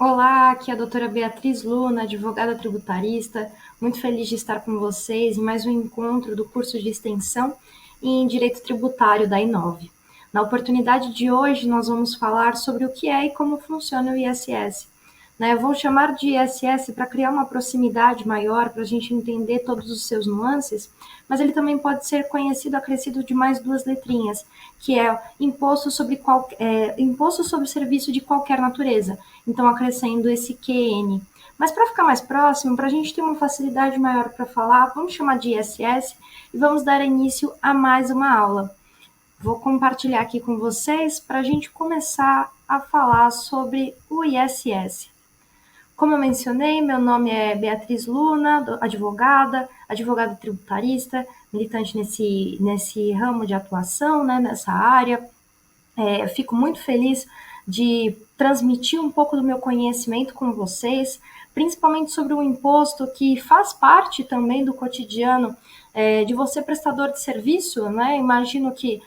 Olá, aqui é a doutora Beatriz Luna, advogada tributarista. Muito feliz de estar com vocês em mais um encontro do curso de extensão em Direito Tributário da Inove. Na oportunidade de hoje, nós vamos falar sobre o que é e como funciona o ISS. Vou chamar de ISS para criar uma proximidade maior, para a gente entender todos os seus nuances, mas ele também pode ser conhecido acrescido de mais duas letrinhas, que é imposto sobre serviço de qualquer natureza. Então, acrescendo esse QN. Mas para ficar mais próximo, para a gente ter uma facilidade maior para falar, vamos chamar de ISS e vamos dar início a mais uma aula. Vou compartilhar aqui com vocês para a gente começar a falar sobre o ISS. Como eu mencionei, meu nome é Beatriz Luna, advogada tributarista, militante nesse ramo de atuação, nessa área. Fico muito feliz de transmitir um pouco do meu conhecimento com vocês, principalmente sobre o imposto que faz parte também do cotidiano de você prestador de serviço. Imagino que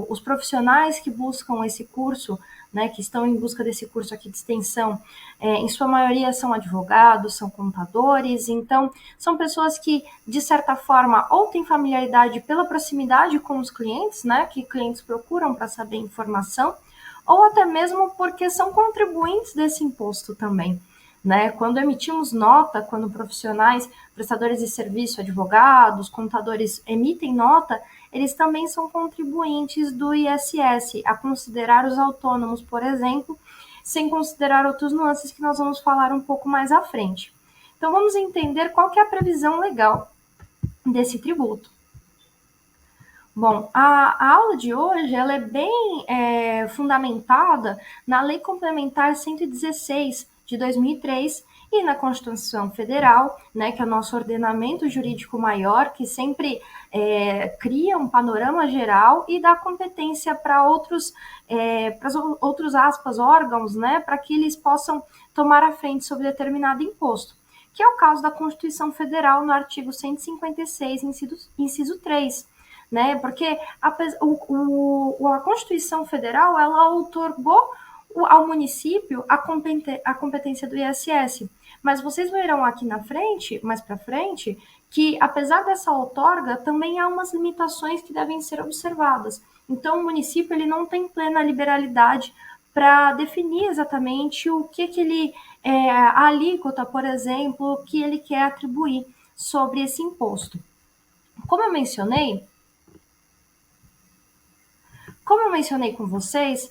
os profissionais que buscam esse curso, que estão em busca desse curso aqui de extensão, em sua maioria são advogados, são contadores, então são pessoas que, de certa forma, ou têm familiaridade pela proximidade com os clientes, que clientes procuram para saber informação, ou até mesmo porque são contribuintes desse imposto também. Quando emitimos nota, quando profissionais, prestadores de serviço, advogados, contadores emitem nota, eles também são contribuintes do ISS, a considerar os autônomos, por exemplo, sem considerar outras nuances que nós vamos falar um pouco mais à frente. Então, vamos entender qual que é a previsão legal desse tributo. Bom, a aula de hoje ela é bem fundamentada na Lei Complementar 116 de 2003 e na Constituição Federal, que é o nosso ordenamento jurídico maior, que sempre cria um panorama geral e dá competência para outros aspas, órgãos, para que eles possam tomar a frente sobre determinado imposto, que é o caso da Constituição Federal no artigo 156, inciso 3, porque a Constituição Federal ela outorgou ao município a competência do ISS. Mas vocês verão aqui na frente, mais para frente, que apesar dessa outorga, também há umas limitações que devem ser observadas. Então, o município ele não tem plena liberalidade para definir exatamente o que ele, a alíquota, por exemplo, que ele quer atribuir sobre esse imposto. Como eu mencionei com vocês,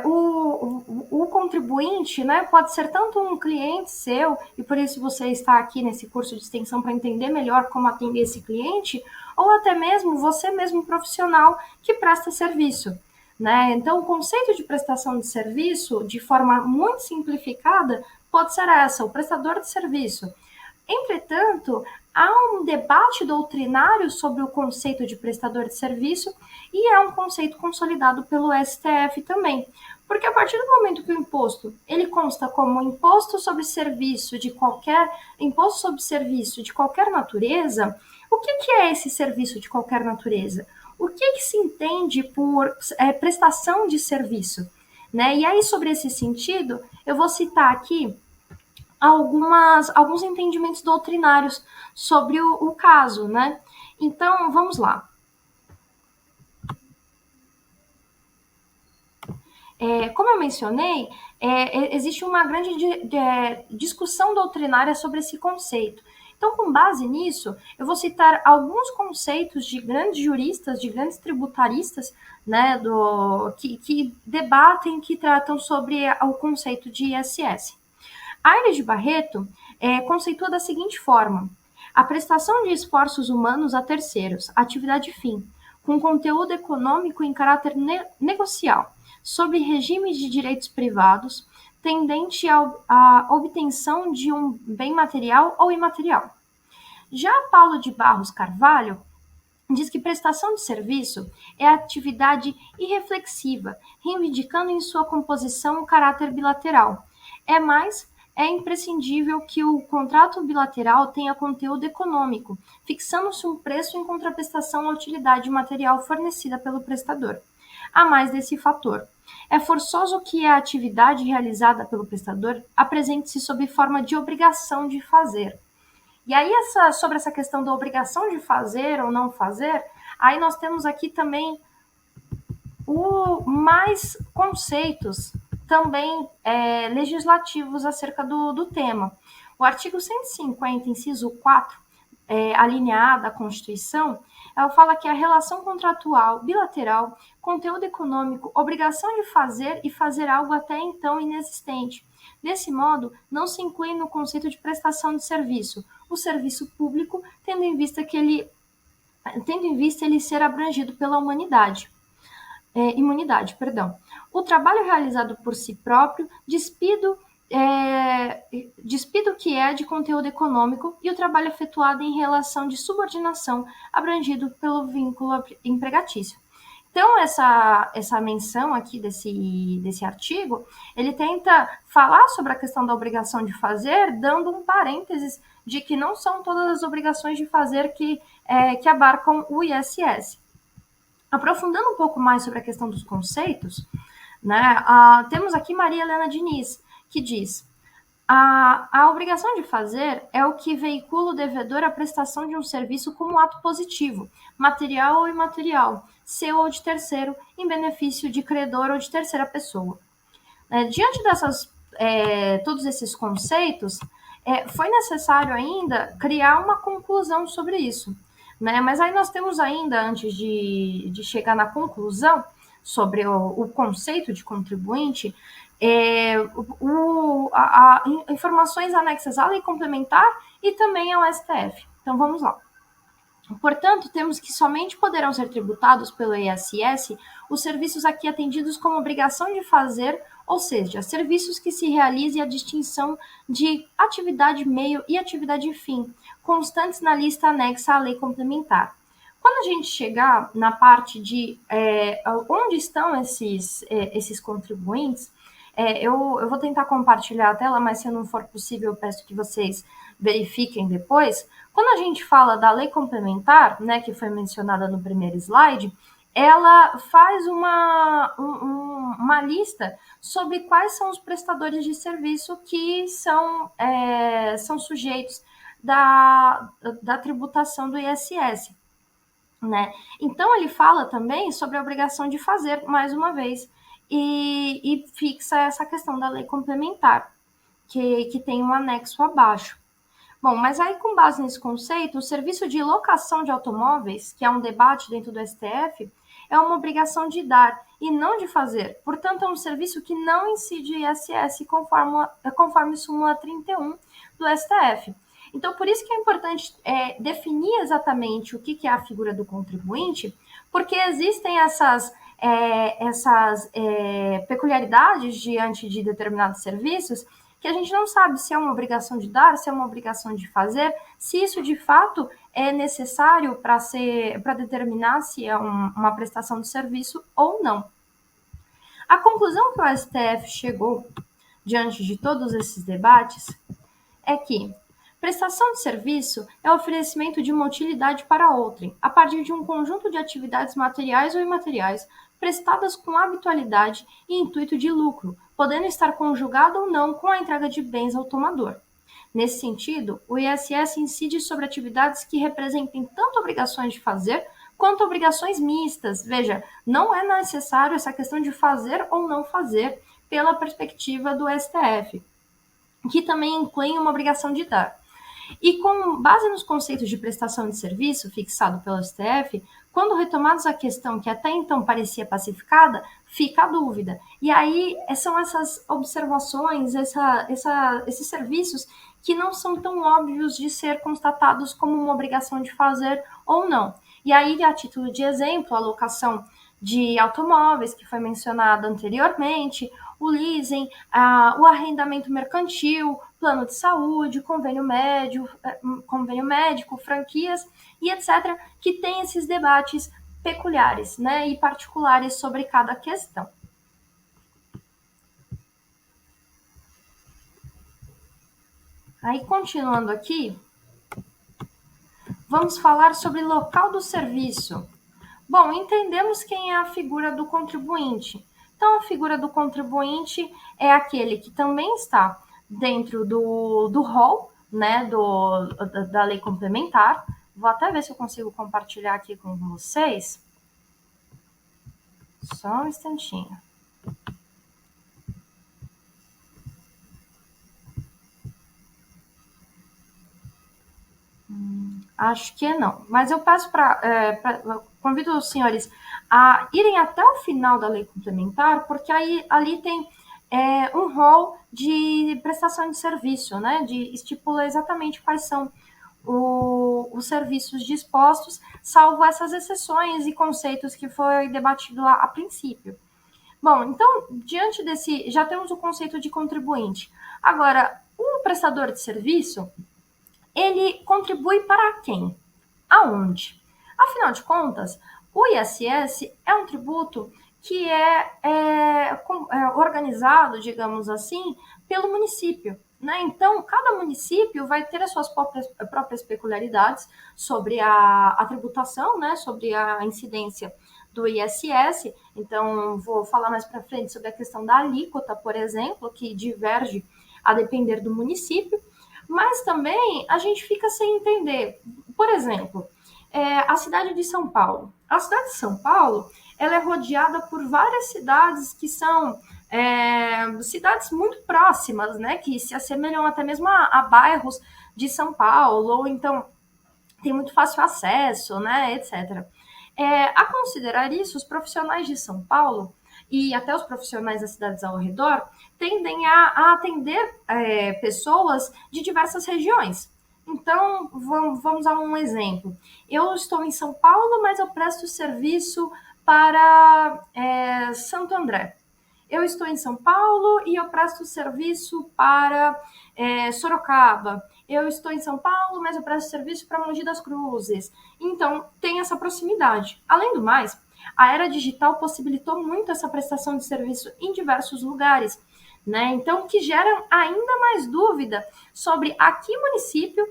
o contribuinte pode ser tanto um cliente seu, e por isso você está aqui nesse curso de extensão para entender melhor como atender esse cliente, ou até mesmo você mesmo profissional que presta serviço. Então, o conceito de prestação de serviço, de forma muito simplificada, pode ser essa, o prestador de serviço. Entretanto, há um debate doutrinário sobre o conceito de prestador de serviço e é um conceito consolidado pelo STF também. Porque a partir do momento que o imposto ele consta como imposto sobre serviço de qualquer natureza, o que é esse serviço de qualquer natureza? O que se entende por prestação de serviço? E aí, sobre esse sentido, eu vou citar aqui alguns entendimentos doutrinários sobre o caso, Então, vamos lá. Como eu mencionei, existe uma grande discussão doutrinária sobre esse conceito. Então, com base nisso, eu vou citar alguns conceitos de grandes juristas, de grandes tributaristas, que debatem, que tratam sobre o conceito de ISS. Aires de Barreto conceitua da seguinte forma: a prestação de esforços humanos a terceiros, atividade fim, com conteúdo econômico em caráter negocial, sob regime de direitos privados, tendente à obtenção de um bem material ou imaterial. Já Paulo de Barros Carvalho diz que prestação de serviço é atividade irreflexiva, reivindicando em sua composição um caráter bilateral. É imprescindível que o contrato bilateral tenha conteúdo econômico, fixando-se um preço em contraprestação à utilidade material fornecida pelo prestador. a mais desse fator. É forçoso que a atividade realizada pelo prestador apresente-se sob forma de obrigação de fazer. E aí, sobre essa questão da obrigação de fazer ou não fazer, aí nós temos aqui também mais conceitos também legislativos acerca do tema. O artigo 150, inciso 4, alineado à Constituição, ela fala que a relação contratual bilateral, conteúdo econômico, obrigação de fazer e fazer algo até então inexistente. Desse modo, não se inclui no conceito de prestação de serviço o serviço público, tendo em vista ele ser abrangido pela imunidade. O trabalho realizado por si próprio, despido que é de conteúdo econômico, e o trabalho efetuado em relação de subordinação, abrangido pelo vínculo empregatício. Então, essa menção aqui desse artigo, ele tenta falar sobre a questão da obrigação de fazer, dando um parênteses de que não são todas as obrigações de fazer que abarcam o ISS. Aprofundando um pouco mais sobre a questão dos conceitos, né, temos aqui Maria Helena Diniz, que diz: a obrigação de fazer é o que veicula o devedor à prestação de um serviço como ato positivo, material ou imaterial, seu ou de terceiro, em benefício de credor ou de terceira pessoa. Diante todos esses conceitos, foi necessário ainda criar uma conclusão sobre isso. Né? Mas aí nós temos ainda, antes de chegar na conclusão sobre o conceito de contribuinte, informações anexas à lei complementar e também ao STF. Então, vamos lá. Portanto, temos que somente poderão ser tributados pelo ISS os serviços aqui atendidos como obrigação de fazer, ou seja, serviços que se realize a distinção de atividade meio e atividade fim, constantes na lista anexa à lei complementar. Quando a gente chegar na parte de onde estão esses contribuintes, eu vou tentar compartilhar a tela, mas se não for possível, eu peço que vocês verifiquem depois. Quando a gente fala da lei complementar, né, que foi mencionada no primeiro slide, ela faz uma lista sobre quais são os prestadores de serviço que são sujeitos da tributação do ISS. Né? Então, ele fala também sobre a obrigação de fazer, mais uma vez, e fixa essa questão da lei complementar, que tem um anexo abaixo. Bom, mas aí, com base nesse conceito, o serviço de locação de automóveis, que é um debate dentro do STF, é uma obrigação de dar e não de fazer. Portanto, é um serviço que não incide ISS conforme súmula 31 do STF. Então, por isso que é importante definir exatamente o que é a figura do contribuinte, porque existem essas peculiaridades diante de determinados serviços que a gente não sabe se é uma obrigação de dar, se é uma obrigação de fazer, se isso de fato é necessário para determinar se é uma prestação de serviço ou não. A conclusão que o STF chegou diante de todos esses debates é que prestação de serviço é o oferecimento de uma utilidade para outrem, a partir de um conjunto de atividades materiais ou imateriais prestadas com habitualidade e intuito de lucro, podendo estar conjugado ou não com a entrega de bens ao tomador. Nesse sentido, o ISS incide sobre atividades que representem tanto obrigações de fazer quanto obrigações mistas. Veja, não é necessário essa questão de fazer ou não fazer pela perspectiva do STF, que também inclui uma obrigação de dar. E com base nos conceitos de prestação de serviço fixado pelo STF, quando retomados a questão que até então parecia pacificada, fica a dúvida. E aí são essas observações, esses serviços que não são tão óbvios de ser constatados como uma obrigação de fazer ou não. E aí, a título de exemplo, a locação de automóveis, que foi mencionado anteriormente, o leasing, o arrendamento mercantil, plano de saúde, convênio médico, franquias e etc., que tem esses debates peculiares, né, e particulares sobre cada questão. Aí, continuando aqui, vamos falar sobre local do serviço. Bom, entendemos quem é a figura do contribuinte. Então, a figura do contribuinte é aquele que também está dentro do rol, né, da lei complementar. Vou até ver se eu consigo compartilhar aqui com vocês. Só um instantinho. Acho que não. Mas eu peço convido os senhores a irem até o final da lei complementar, porque aí ali tem um rol de prestação de serviço, né? Estipula exatamente quais são os serviços dispostos, salvo essas exceções e conceitos que foi debatido a princípio. Bom, então, diante desse, já temos o conceito de contribuinte. Agora, o prestador de serviço, ele contribui para quem? Aonde? Afinal de contas, o ISS é um tributo que é organizado, digamos assim, pelo município. Né? Então, cada município vai ter as suas próprias peculiaridades sobre a tributação, né? Sobre a incidência do ISS. Então, vou falar mais para frente sobre a questão da alíquota, por exemplo, que diverge a depender do município. Mas também a gente fica sem entender. Por exemplo, a cidade de São Paulo. A cidade de São Paulo, ela é rodeada por várias cidades que são cidades muito próximas, né, que se assemelham até mesmo a bairros de São Paulo, ou então tem muito fácil acesso, né, etc. A considerar isso, os profissionais de São Paulo e até os profissionais das cidades ao redor tendem a atender pessoas de diversas regiões. Então, vamos a um exemplo. Eu estou em São Paulo, mas eu presto serviço para Santo André. Eu estou em São Paulo e eu presto serviço para Sorocaba. Eu estou em São Paulo, mas eu presto serviço para Mogi das Cruzes. Então, tem essa proximidade. Além do mais, a era digital possibilitou muito essa prestação de serviço em diversos lugares. Né? Então, que geram ainda mais dúvida sobre a que município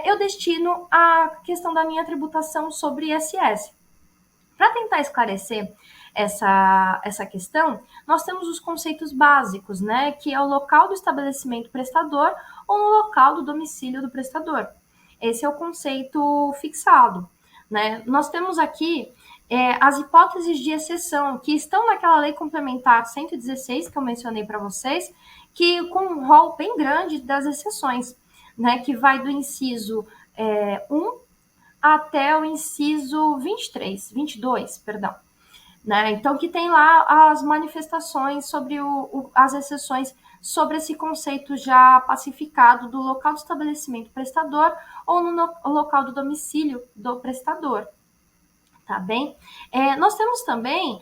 eu destino a questão da minha tributação sobre ISS. Para tentar esclarecer essa questão, nós temos os conceitos básicos, né, que é o local do estabelecimento prestador ou no local do domicílio do prestador. Esse é o conceito fixado. Né? Nós temos aqui as hipóteses de exceção, que estão naquela lei complementar 116, que eu mencionei para vocês, que com um rol bem grande das exceções, né, que vai do inciso 1 até o inciso 22, perdão. Né? Então, que tem lá as manifestações sobre as exceções sobre esse conceito já pacificado do local do estabelecimento prestador ou no local do domicílio do prestador. Tá bem? Nós temos também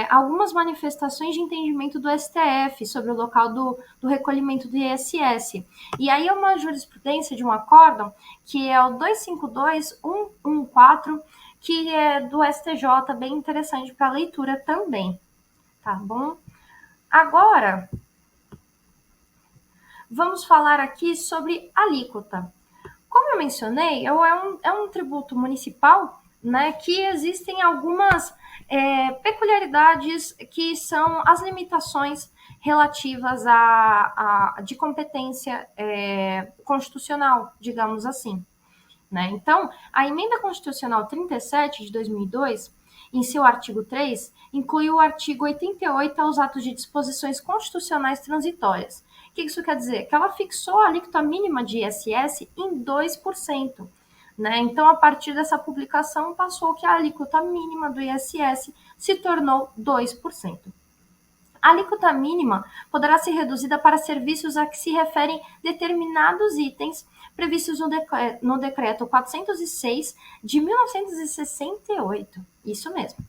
algumas manifestações de entendimento do STF sobre o local do recolhimento do ISS. E aí é uma jurisprudência de um acórdão, que é o 252114, que é do STJ, bem interessante para leitura também. Tá bom? Agora, vamos falar aqui sobre alíquota. Como eu mencionei, é um tributo municipal, né, que existem algumas peculiaridades que são as limitações relativas de competência constitucional, digamos assim. Né? Então, a Emenda Constitucional 37 de 2002, em seu artigo 3, inclui o artigo 88 aos atos de disposições constitucionais transitórias. O que isso quer dizer? Que ela fixou a alíquota mínima de ISS em 2%. Né? Então, a partir dessa publicação, passou que a alíquota mínima do ISS se tornou 2%. A alíquota mínima poderá ser reduzida para serviços a que se referem determinados itens previstos no Decreto 406 de 1968. Isso mesmo.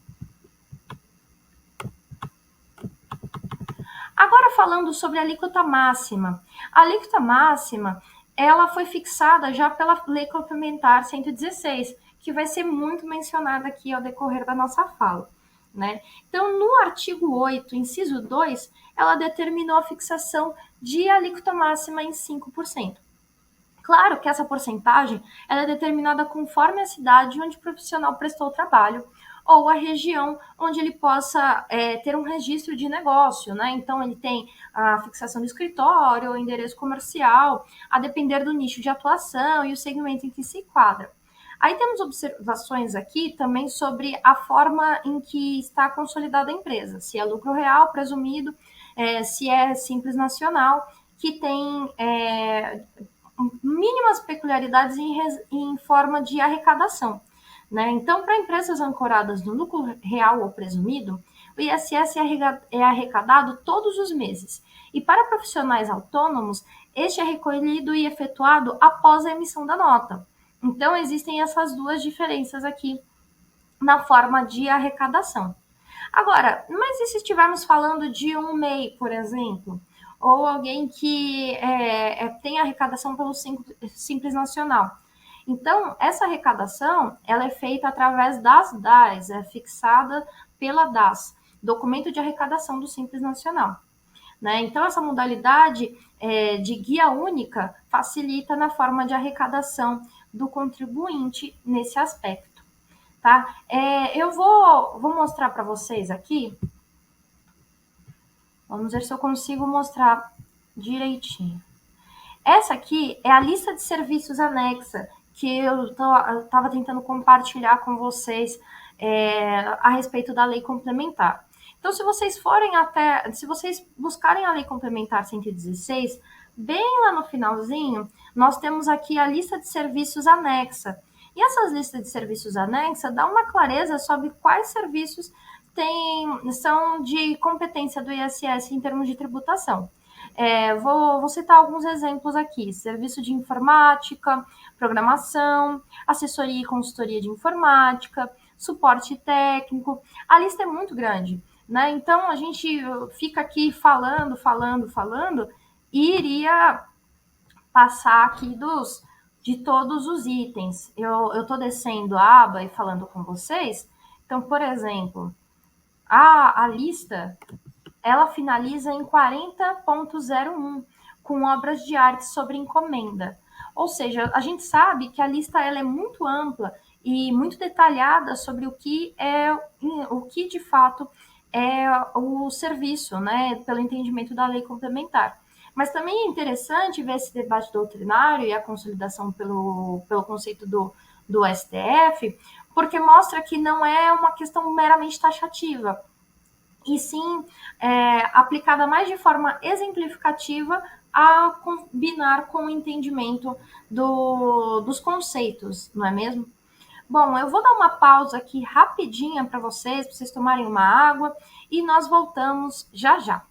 Agora falando sobre a alíquota máxima. A alíquota máxima, ela foi fixada já pela Lei Complementar 116, que vai ser muito mencionada aqui ao decorrer da nossa fala. Né? Então, no artigo 8, inciso 2, ela determinou a fixação de alíquota máxima em 5%. Claro que essa porcentagem ela é determinada conforme a cidade onde o profissional prestou o trabalho ou a região onde ele possa ter um registro de negócio, né? Então, ele tem a fixação do escritório, o endereço comercial, a depender do nicho de atuação e o segmento em que se enquadra. Aí temos observações aqui também sobre a forma em que está consolidada a empresa, se é lucro real presumido, se é simples nacional, que tem mínimas peculiaridades em forma de arrecadação. Né? Então, para empresas ancoradas no lucro real ou presumido, o ISS é arrecadado todos os meses. E para profissionais autônomos, este é recolhido e efetuado após a emissão da nota. Então, existem essas duas diferenças aqui na forma de arrecadação. Agora, mas e se estivermos falando de um MEI, por exemplo, ou alguém que tem arrecadação pelo Simples Nacional? Então, essa arrecadação ela é feita através das DAS, é fixada pela DAS, Documento de Arrecadação do Simples Nacional. Né? Então, essa modalidade de guia única facilita na forma de arrecadação do contribuinte nesse aspecto. Tá? Eu vou mostrar para vocês aqui. Vamos ver se eu consigo mostrar direitinho. Essa aqui é a lista de serviços anexa que eu estava tentando compartilhar com vocês a respeito da lei complementar. Então, se vocês buscarem a lei complementar 116, bem lá no finalzinho, nós temos aqui a lista de serviços anexa. E essas listas de serviços anexa dão uma clareza sobre quais serviços são de competência do ISS em termos de tributação. Vou citar alguns exemplos aqui: serviço de informática, programação, assessoria e consultoria de informática, suporte técnico. A lista é muito grande, né? Então, a gente fica aqui falando, e iria passar aqui de todos os itens. Eu estou descendo a aba e falando com vocês. Então, por exemplo, a lista ela finaliza em 40.01, com obras de arte sobre encomenda. Ou seja, a gente sabe que a lista ela é muito ampla e muito detalhada sobre o que de fato é o serviço, né, pelo entendimento da lei complementar. Mas também é interessante ver esse debate doutrinário e a consolidação pelo conceito do STF, porque mostra que não é uma questão meramente taxativa, e sim aplicada mais de forma exemplificativa a combinar com o entendimento dos conceitos, não é mesmo? Bom, eu vou dar uma pausa aqui rapidinha para vocês tomarem uma água e nós voltamos já já.